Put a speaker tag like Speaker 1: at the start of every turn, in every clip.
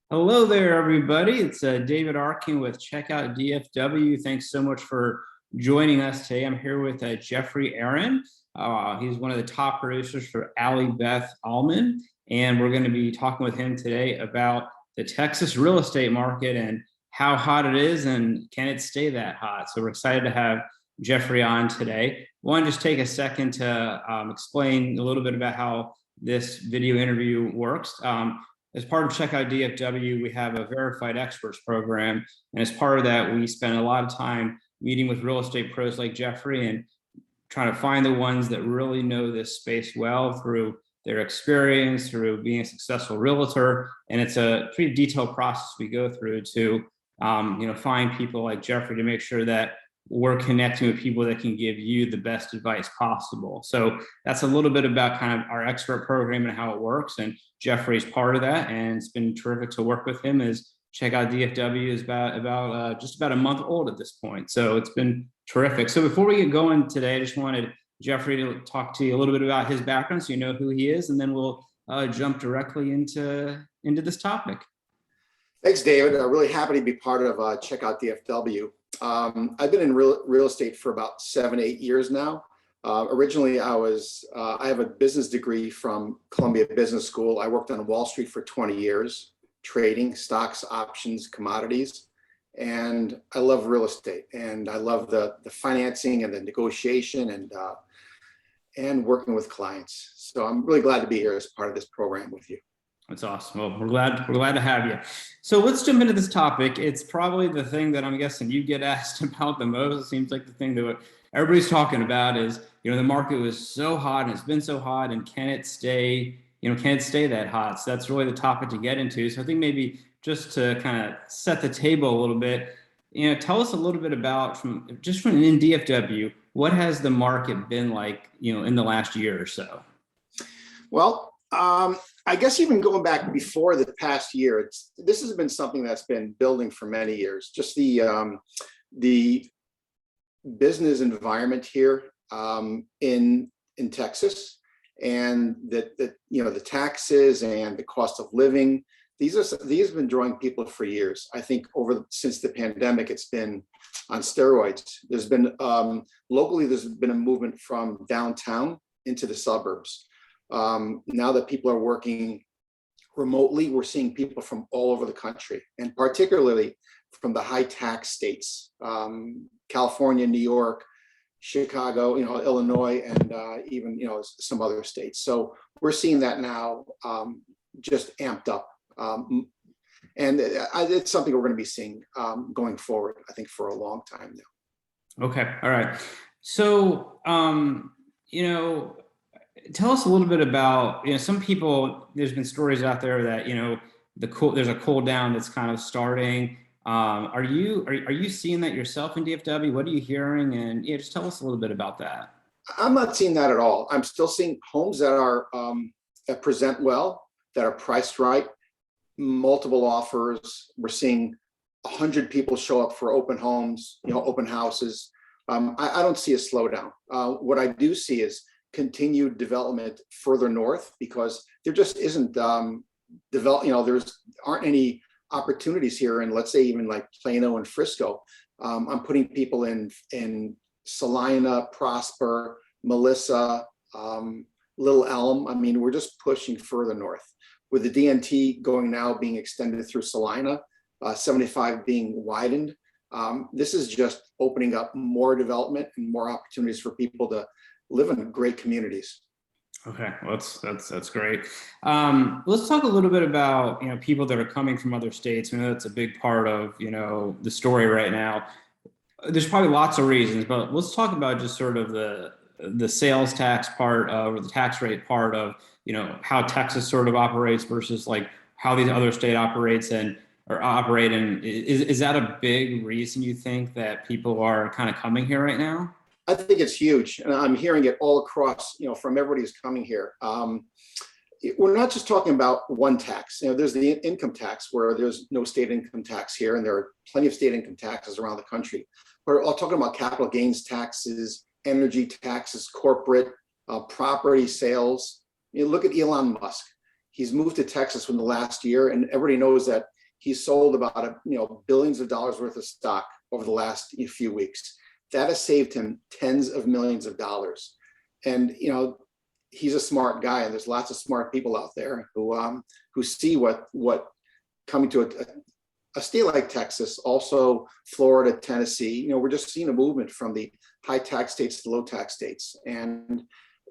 Speaker 1: Hello there, everybody. It's David Arkin with Checkout DFW. Thanks so much for joining us today. I'm here with Jeffrey Arron. He's one of the top producers for Allie Beth Allman, and we're going to be talking with him today about the Texas real estate market and how hot it is and can it stay that hot. So we're excited to have Jeffrey on today. I want to just take a second to explain a little bit about how this video interview works. As part of Checkout DFW, we have a verified experts program. And as part of that, we spend a lot of time meeting with real estate pros like Jeffrey and trying to find the ones that really know this space well through their experience, through being a successful realtor. And it's a pretty detailed process we go through to find people like Jeffrey to make sure that we're connecting with people that can give you the best advice possible. So that's a little bit about kind of our expert program and how it works. And Jeffrey's part of that. And it's been terrific to work with him. As Checkout DFW is just about a month old at this point. So it's been terrific. So before we get going today, I just wanted Jeffrey to talk to you a little bit about his background so you know who he is, and then we'll jump directly into this topic.
Speaker 2: Thanks, David. I'm really happy to be part of Checkout DFW. I've been in real estate for about 7-8 years now. Originally, I have a business degree from Columbia Business School. I worked on Wall Street for 20 years, trading stocks, options, commodities, and I love real estate. And I love the financing and the negotiation and working with clients. So I'm really glad to be here as part of this program with you.
Speaker 1: That's awesome. Well, we're glad to have you. So let's jump into this topic. It's probably the thing that I'm guessing you get asked about the most. It seems like the thing that everybody's talking about is, the market was so hot and it's been so hot, and can it stay that hot? So that's really the topic to get into. So I think maybe just to kind of set the table a little bit, tell us a little bit about from in DFW, what has the market been like, in the last year or so?
Speaker 2: Well, I guess even going back before the past year, this has been something that's been building for many years. Just the business environment here in Texas, and the taxes and the cost of living. These have been drawing people for years. I think since the pandemic, it's been on steroids. There's been locally, there's been a movement from downtown into the suburbs. Now that people are working remotely, we're seeing people from all over the country, and particularly from the high tax states, California, New York, Chicago, Illinois, and even some other states. So we're seeing that now just amped up, and it's something we're going to be seeing going forward, I think, for a long time now.
Speaker 1: Okay, all right. So tell us a little bit about, some people, there's been stories out there that, there's a cool down that's kind of starting. Are you seeing that yourself in DFW? What are you hearing? And just tell us a little bit about that.
Speaker 2: I'm not seeing that at all. I'm still seeing homes that are that present well, that are priced right, multiple offers. We're seeing 100 people show up for open homes, open houses. I don't see a slowdown. What I do see is continued development further north, because there just isn't aren't any opportunities here. And let's say even like Plano and Frisco. I'm putting people in Salina, Prosper, Melissa, Little Elm. I mean, we're just pushing further north with the DNT being extended through Salina, 75 being widened. This is just opening up more development and more opportunities for people to live in great communities.
Speaker 1: Okay, well, that's great. Let's talk a little bit about people that are coming from other states. We know that's a big part of the story right now. There's probably lots of reasons, but let's talk about just sort of the sales tax part or the tax rate part of how Texas sort of operates versus like how these other state operates operate. And is that a big reason you think that people are kind of coming here right now?
Speaker 2: I think it's huge, and I'm hearing it all across, from everybody who's coming here. We're not just talking about one tax. There's the income tax, where there's no state income tax here, and there are plenty of state income taxes around the country. We're all talking about capital gains taxes, energy taxes, corporate, property sales. Look at Elon Musk. He's moved to Texas in the last year, and everybody knows that he sold about billions of dollars worth of stock over the last few weeks. That has saved him tens of millions of dollars. And he's a smart guy, and there's lots of smart people out there who see what coming to a state like Texas, also Florida, Tennessee. We're just seeing a movement from the high tax states to low tax states, and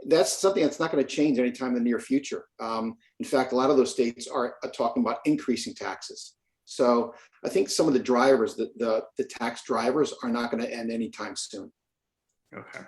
Speaker 2: that's something that's not going to change anytime in the near future. In fact, a lot of those states are talking about increasing taxes. So I think some of the drivers, the tax drivers, are not going to end anytime soon.
Speaker 1: Okay.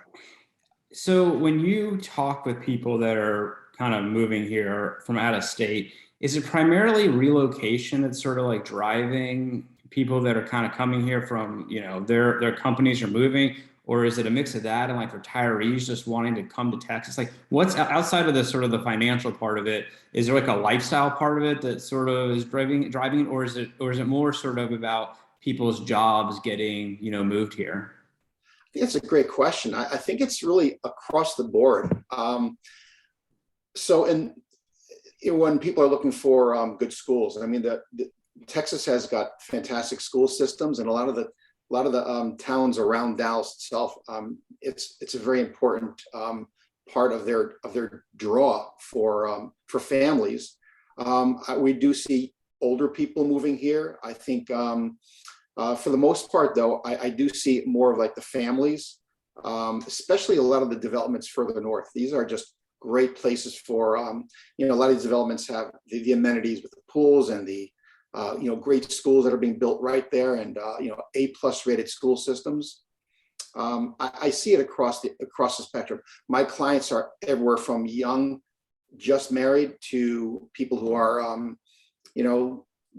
Speaker 1: So when you talk with people that are kind of moving here from out of state, is it primarily relocation that's sort of like driving people that are kind of coming here from, their companies are moving, or is it a mix of that and like retirees just wanting to come to Texas? Like, what's outside of the sort of the financial part of it? Is there like a lifestyle part of it that sort of is driving, or is it more sort of about people's jobs getting, moved here?
Speaker 2: I think that's a great question. I think it's really across the board. When people are looking for good schools, I mean, Texas has got fantastic school systems, and a lot of the towns around Dallas itself, it's a very important part of their draw for families. We do see older people moving here. I think for the most part, though, I do see more of like the families, especially a lot of the developments further north. These are just great places for, a lot of these developments have the amenities with the pools and the, great schools that are being built right there, and, A+ rated school systems. I see it across the spectrum. My clients are everywhere from young, just married, to people who are,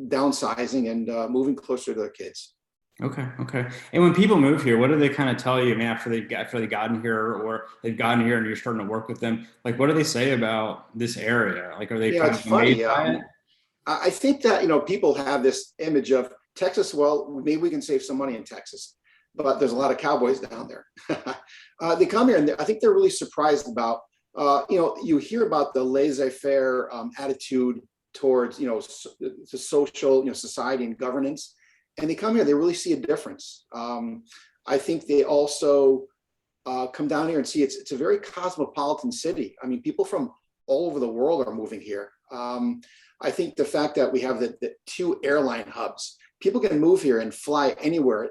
Speaker 2: downsizing and moving closer to their kids.
Speaker 1: Okay. And when people move here, what do they kind of tell you? I mean, after they've gotten here, or they've gotten here and you're starting to work with them, like, what do they say about this area? Like, are they kind of amazed by it?
Speaker 2: I think that, people have this image of Texas. Well, maybe we can save some money in Texas, but there's a lot of cowboys down there. They come here and I think they're really surprised about, you hear about the laissez-faire attitude towards, the social, society and governance. And they come here, they really see a difference. I think they also come down here and see it's a very cosmopolitan city. I mean, people from all over the world are moving here. I think the fact that we have the 2 airline hubs, people can move here and fly anywhere,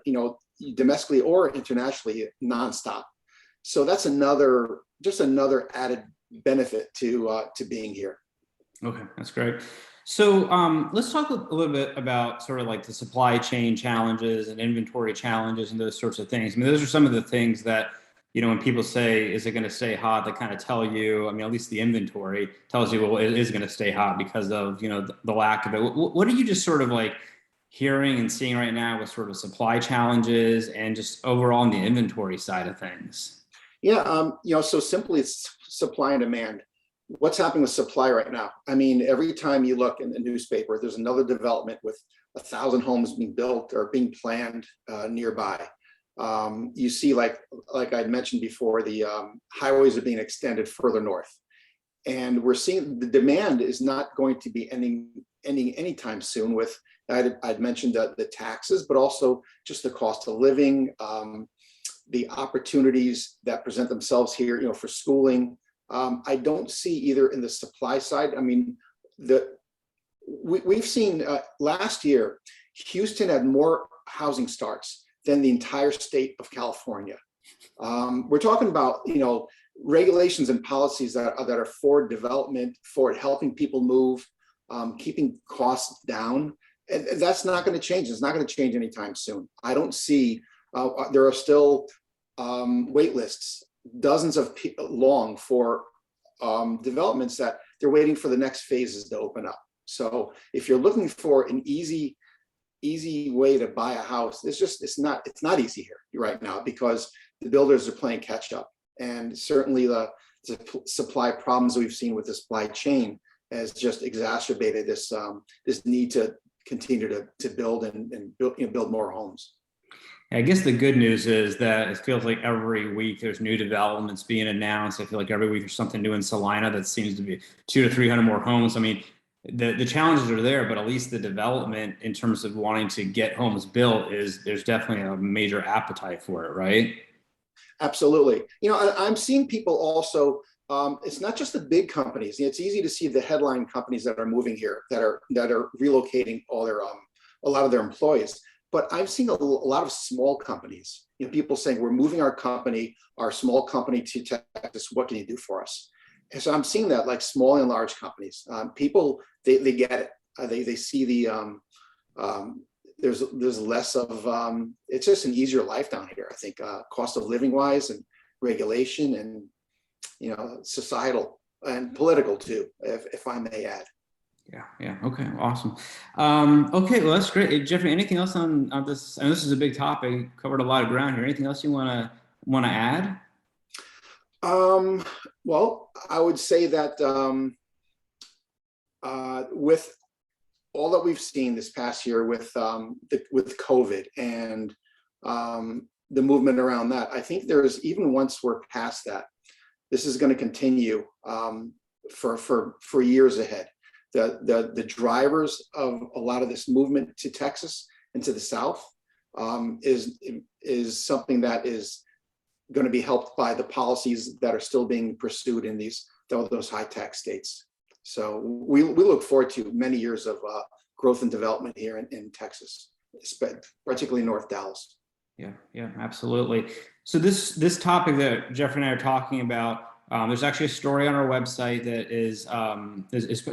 Speaker 2: domestically or internationally, nonstop. So that's another added benefit to being here.
Speaker 1: Okay, that's great. So let's talk a little bit about sort of like the supply chain challenges and inventory challenges and those sorts of things. I mean, those are some of the things that, when people say, is it going to stay hot? They kind of tell you, I mean, at least the inventory tells you, well, it is going to stay hot because of, the lack of it. What are you just sort of like hearing and seeing right now with sort of supply challenges and just overall on the inventory side of things?
Speaker 2: Yeah, so simply it's supply and demand. What's happening with supply right now? I mean, every time you look in the newspaper, there's another development with 1,000 homes being built or being planned nearby. You see, like I'd mentioned before, the highways are being extended further north, and we're seeing the demand is not going to be ending anytime soon. With I'd mentioned the taxes, but also just the cost of living, the opportunities that present themselves here, for schooling. I don't see either in the supply side. I mean, we've seen last year, Houston had more housing starts than the entire state of California. We're talking about, regulations and policies that are for development, for helping people move, keeping costs down. And that's not going to change. It's not going to change anytime soon. I don't see, there are still wait lists, dozens of long for developments that they're waiting for the next phases to open up. So if you're looking for an easy way to buy a house, it's not easy here right now, because the builders are playing catch up, and certainly the supply problems we've seen with the supply chain has just exacerbated this need to continue to build and build more homes.
Speaker 1: I guess the good news is that it feels like every week there's new developments being announced. I feel like every week there's something new in Salina that seems to be 200 to 300 more homes. I mean, the challenges are there, but at least the development in terms of wanting to get homes built there's definitely a major appetite for it, right?
Speaker 2: Absolutely. I'm seeing people also. It's not just the big companies. It's easy to see the headline companies that are moving here, that are relocating all their a lot of their employees. But I've seen a lot of small companies. People saying, "We're moving our small company to Texas. What can you do for us?" And so I'm seeing that, like, small and large companies. People, they get it. They see the there's less of it's just an easier life down here. I think cost of living wise, and regulation, and societal and political too, if I may add.
Speaker 1: Yeah. Okay. Awesome. Okay. Well, that's great. Jeffrey, anything else on this? And this is a big topic. Covered a lot of ground here. Anything else you want to add?
Speaker 2: Well, I would say that with all that we've seen this past year with COVID and the movement around that, I think there's, even once we're past that, this is going to continue for years ahead. The drivers of a lot of this movement to Texas and to the South is something that is going to be helped by the policies that are still being pursued in those high tax states. So we look forward to many years of growth and development here in Texas, particularly North Dallas.
Speaker 1: Yeah, absolutely. So this topic that Jeffrey and I are talking about, there's actually a story on our website that is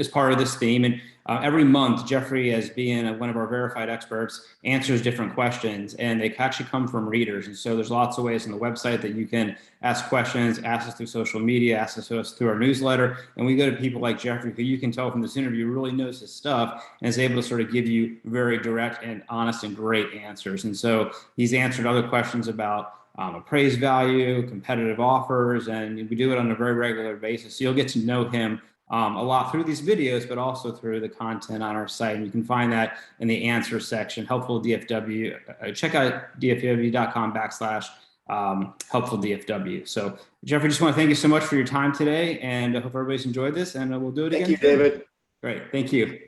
Speaker 1: part of this theme. And every month, Jeffrey, as being one of our verified experts, answers different questions, and they actually come from readers. And so there's lots of ways on the website that you can ask questions, ask us through social media, ask us through our newsletter. And we go to people like Jeffrey, who you can tell from this interview really knows his stuff and is able to sort of give you very direct and honest and great answers. And so he's answered other questions about appraised value, competitive offers, and we do it on a very regular basis. So you'll get to know him a lot through these videos, but also through the content on our site. And you can find that in the answer section, helpful DFW. Check out dfw.com/helpful DFW. So Jeffrey, just want to thank you so much for your time today, and I hope everybody's enjoyed this, and we'll do it again.
Speaker 2: Thank you, David.
Speaker 1: Great. Thank you.